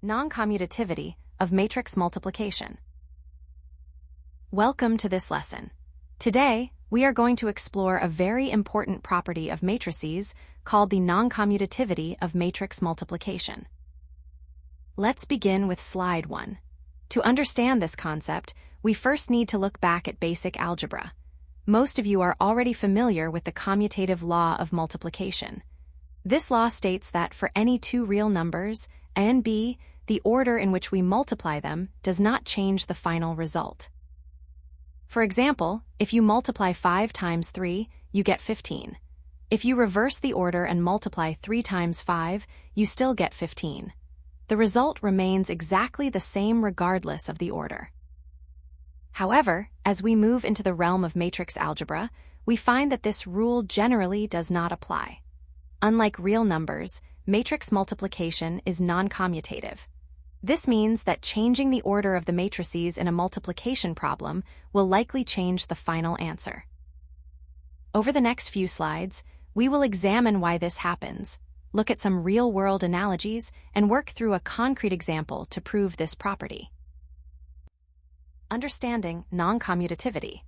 Non-commutativity of matrix multiplication. Welcome to this lesson. Today, we are going to explore a very important property of matrices called the non-commutativity of matrix multiplication. Let's begin with slide 1. To understand this concept, we first need to look back at basic algebra. Most of you are already familiar with the commutative law of multiplication. This law states that for any two real numbers, a and b, the order in which we multiply them does not change the final result. For example, if you multiply 5 times 3, you get 15. If you reverse the order and multiply 3 times 5, you still get 15. The result remains exactly the same regardless of the order. However, as we move into the realm of matrix algebra, we find that this rule generally does not apply. Unlike real numbers, matrix multiplication is non-commutative. This means that changing the order of the matrices in a multiplication problem will likely change the final answer. Over the next few slides, we will examine why this happens, look at some real-world analogies, and work through a concrete example to prove this property. Understanding non-commutativity.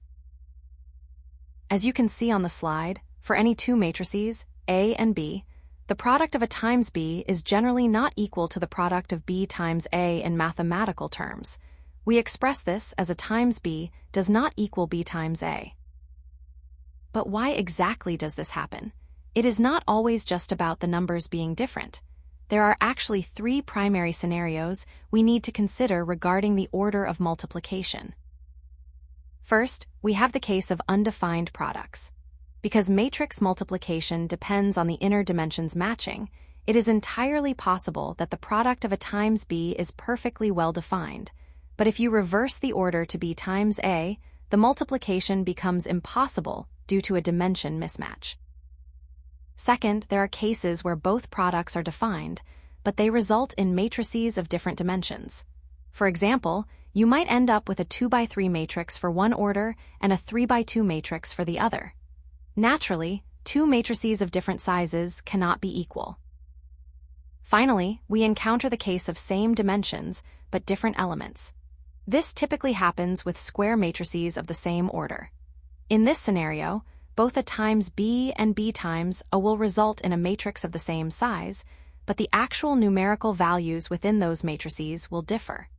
As you can see on the slide, for any two matrices, A and B, the product of A times B is generally not equal to the product of B times A in mathematical terms. We express this as A times B does not equal B times A. But why exactly does this happen? It is not always just about the numbers being different. There are actually 3 primary scenarios we need to consider regarding the order of multiplication. First, we have the case of undefined products. Because matrix multiplication depends on the inner dimensions matching, it is entirely possible that the product of A times B is perfectly well defined. But if you reverse the order to B times A, the multiplication becomes impossible due to a dimension mismatch. Second, there are cases where both products are defined, but they result in matrices of different dimensions. For example, you might end up with a 2x3 matrix for one order and a 3x2 matrix for the other. Naturally, two matrices of different sizes cannot be equal. Finally, we encounter the case of same dimensions but different elements. This typically happens with square matrices of the same order. In this scenario, both A times B and B times A will result in a matrix of the same size, but the actual numerical values within those matrices will differ.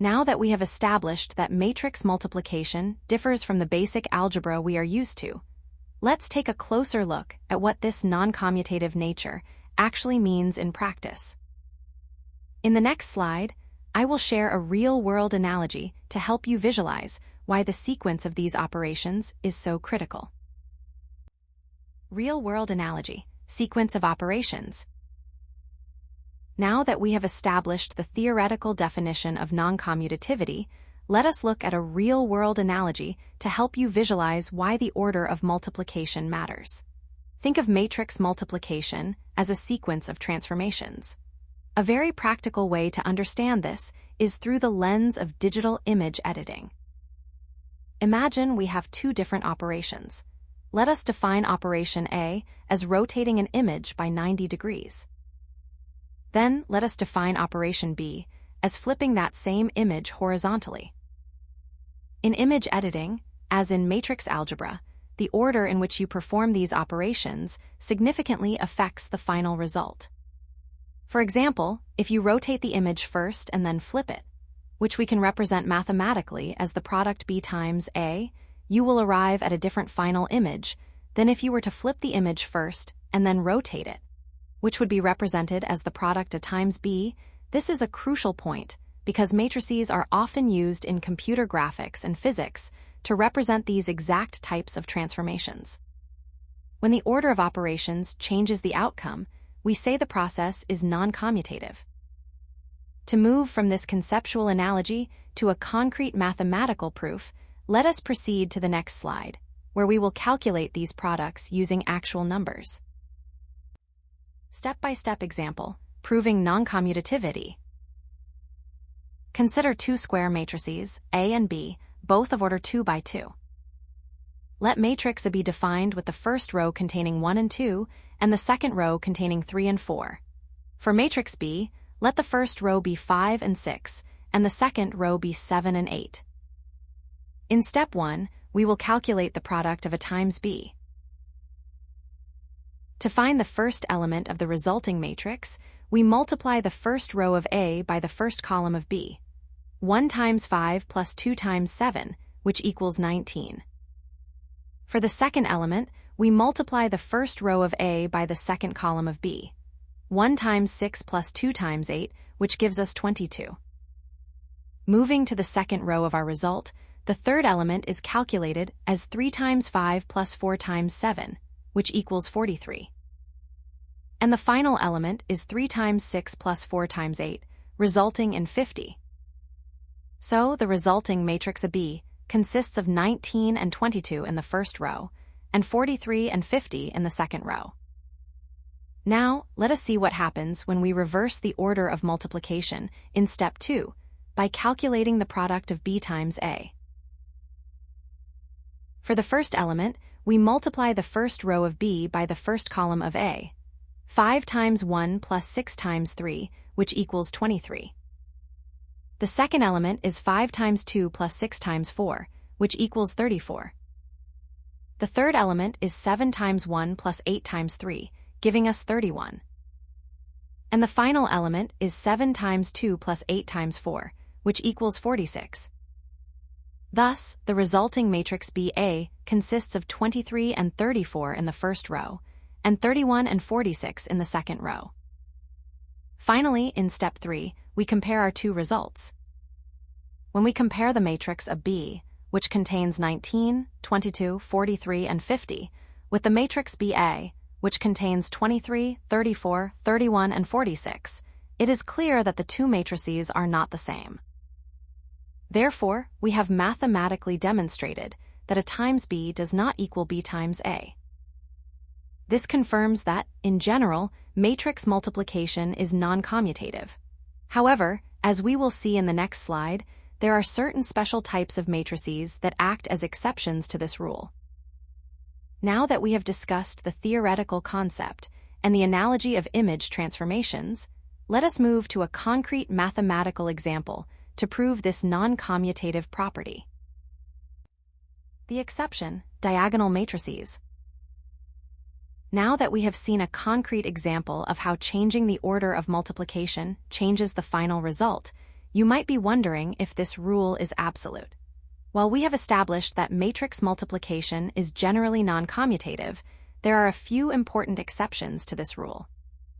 Now that we have established that matrix multiplication differs from the basic algebra we are used to, let's take a closer look at what this non-commutative nature actually means in practice. In the next slide, I will share a real-world analogy to help you visualize why the sequence of these operations is so critical. Real-world analogy, sequence of operations. Now that we have established the theoretical definition of non-commutativity, let us look at a real-world analogy to help you visualize why the order of multiplication matters. Think of matrix multiplication as a sequence of transformations. A very practical way to understand this is through the lens of digital image editing. Imagine we have 2 different operations. Let us define operation A as rotating an image by 90 degrees. Then, let us define operation B as flipping that same image horizontally. In image editing, as in matrix algebra, the order in which you perform these operations significantly affects the final result. For example, if you rotate the image first and then flip it, which we can represent mathematically as the product B times A, you will arrive at a different final image than if you were to flip the image first and then rotate it, which would be represented as the product A times B. This is a crucial point because matrices are often used in computer graphics and physics to represent these exact types of transformations. When the order of operations changes the outcome, we say the process is non-commutative. To move from this conceptual analogy to a concrete mathematical proof, let us proceed to the next slide, where we will calculate these products using actual numbers. Step-by-step example, proving non-commutativity. Consider 2 square matrices, A and B, both of order 2 by 2. Let matrix A be defined with the first row containing 1 and 2, and the second row containing 3 and 4. For matrix B, let the first row be 5 and 6, and the second row be 7 and 8. In step 1, we will calculate the product of A times B. To find the first element of the resulting matrix, we multiply the first row of A by the first column of B. 1 times 5 plus 2 times 7, which equals 19. For the second element, we multiply the first row of A by the second column of B. 1 times 6 plus 2 times 8, which gives us 22. Moving to the second row of our result, the third element is calculated as 3 times 5 plus 4 times 7, which equals 43. And the final element is 3 times 6 plus 4 times 8, resulting in 50. So the resulting matrix AB consists of 19 and 22 in the first row, and 43 and 50 in the second row. Now, let us see what happens when we reverse the order of multiplication in step 2 by calculating the product of B times A. For the first element, we multiply the first row of B by the first column of A. 5 times 1 plus 6 times 3, which equals 23. The second element is 5 times 2 plus 6 times 4, which equals 34. The third element is 7 times 1 plus 8 times 3, giving us 31. And the final element is 7 times 2 plus 8 times 4, which equals 46. Thus, the resulting matrix BA consists of 23 and 34 in the first row, and 31 and 46 in the second row. Finally, in step 3, we compare our two results. When we compare the matrix of B, which contains 19, 22, 43, and 50, with the matrix BA, which contains 23, 34, 31, and 46, it is clear that the two matrices are not the same. Therefore, we have mathematically demonstrated that A times B does not equal B times A. This confirms that, in general, matrix multiplication is non-commutative. However, as we will see in the next slide, there are certain special types of matrices that act as exceptions to this rule. Now that we have discussed the theoretical concept and the analogy of image transformations, let us move to a concrete mathematical example to prove this non-commutative property. The exception, diagonal matrices. Now that we have seen a concrete example of how changing the order of multiplication changes the final result, you might be wondering if this rule is absolute. While we have established that matrix multiplication is generally non-commutative, there are a few important exceptions to this rule.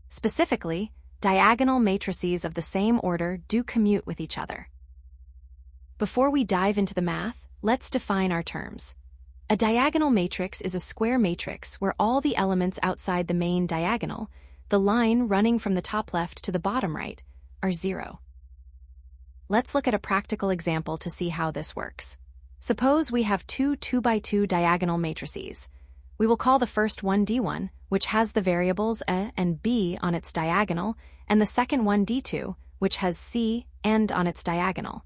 Specifically, diagonal matrices of the same order do commute with each other. Before we dive into the math, let's define our terms. A diagonal matrix is a square matrix where all the elements outside the main diagonal, the line running from the top left to the bottom right, are 0. Let's look at a practical example to see how this works. Suppose we have two 2x2 diagonal matrices. We will call the first one D1, which has the variables A and B on its diagonal, and the second one D2, which has C and on its diagonal.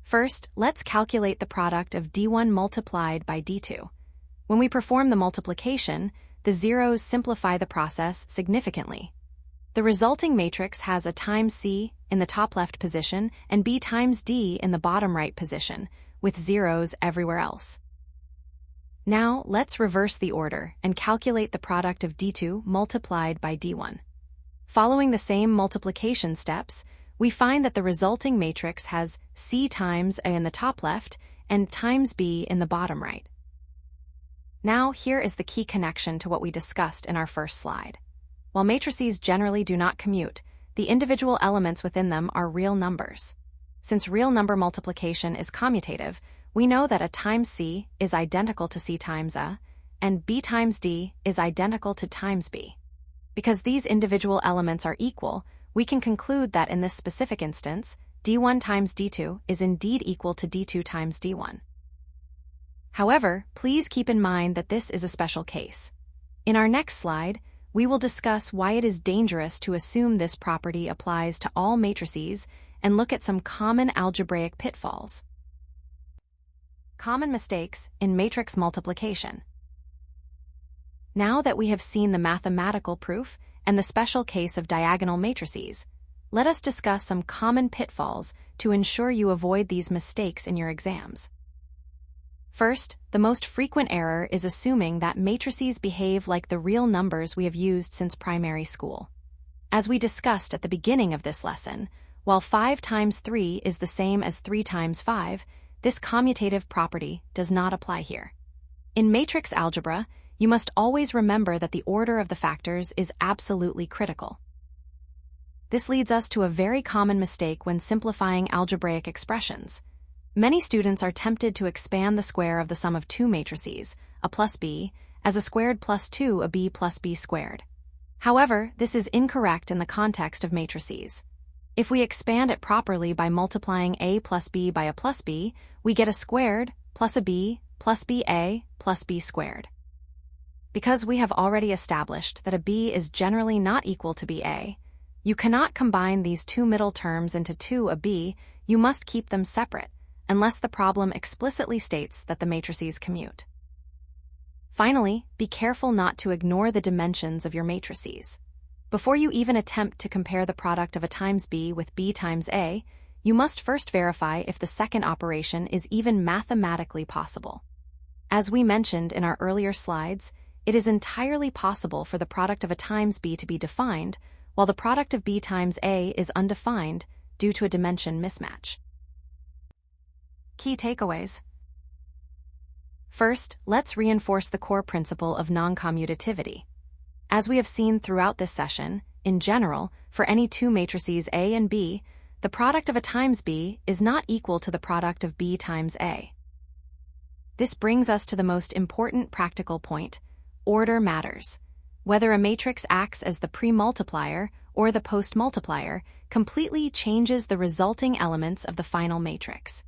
First, let's calculate the product of D1 multiplied by D2. When we perform the multiplication, the zeros simplify the process significantly. The resulting matrix has A times C in the top left position and B times D in the bottom right position, with zeros everywhere else. Now, let's reverse the order and calculate the product of D2 multiplied by D1. Following the same multiplication steps, we find that the resulting matrix has C times A in the top left and times B in the bottom right. Now, here is the key connection to what we discussed in our first slide. While matrices generally do not commute, the individual elements within them are real numbers. Since real number multiplication is commutative, we know that A times C is identical to C times A, and B times D is identical to times B. Because these individual elements are equal, we can conclude that in this specific instance, D1 times D2 is indeed equal to D2 times D1. However, please keep in mind that this is a special case. In our next slide, we will discuss why it is dangerous to assume this property applies to all matrices and look at some common algebraic pitfalls. Common mistakes in matrix multiplication. Now that we have seen the mathematical proof and the special case of diagonal matrices, let us discuss some common pitfalls to ensure you avoid these mistakes in your exams. First, the most frequent error is assuming that matrices behave like the real numbers we have used since primary school. As we discussed at the beginning of this lesson, while 5 times 3 is the same as 3 times 5, this commutative property does not apply here. In matrix algebra, you must always remember that the order of the factors is absolutely critical. This leads us to a very common mistake when simplifying algebraic expressions. Many students are tempted to expand the square of the sum of two matrices, a plus b, as a squared plus 2 a b plus b squared. However, this is incorrect in the context of matrices. If we expand it properly by multiplying a plus b by a plus b, we get a squared plus a b plus ba plus b squared. Because we have already established that a b is generally not equal to ba, you cannot combine these two middle terms into 2 a b, you must keep them separate, unless the problem explicitly states that the matrices commute. Finally, be careful not to ignore the dimensions of your matrices. Before you even attempt to compare the product of a times b with b times a, you must first verify if the second operation is even mathematically possible. As we mentioned in our earlier slides, it is entirely possible for the product of a times b to be defined, while the product of b times a is undefined due to a dimension mismatch. Key takeaways. First, let's reinforce the core principle of non-commutativity. As we have seen throughout this session, in general, for any two matrices A and B, the product of a times B is not equal to the product of B times A. This brings us to the most important practical point: order matters. Whether a matrix acts as the pre-multiplier or the post-multiplier completely changes the resulting elements of the final matrix.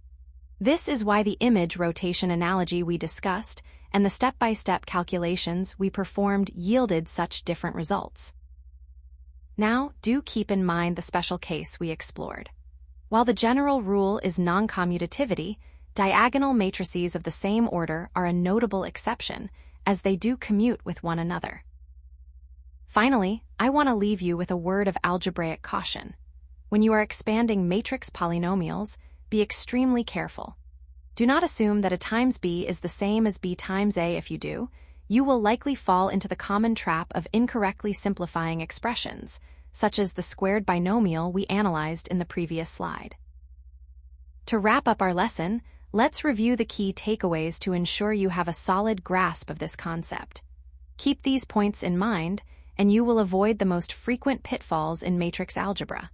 This is why the image rotation analogy we discussed and the step-by-step calculations we performed yielded such different results. Now, do keep in mind the special case we explored. While the general rule is non-commutativity, diagonal matrices of the same order are a notable exception, as they do commute with one another. Finally, I want to leave you with a word of algebraic caution. When you are expanding matrix polynomials, be extremely careful. Do not assume that a times b is the same as b times a. If you do, you will likely fall into the common trap of incorrectly simplifying expressions, such as the squared binomial we analyzed in the previous slide. To wrap up our lesson, let's review the key takeaways to ensure you have a solid grasp of this concept. Keep these points in mind, and you will avoid the most frequent pitfalls in matrix algebra.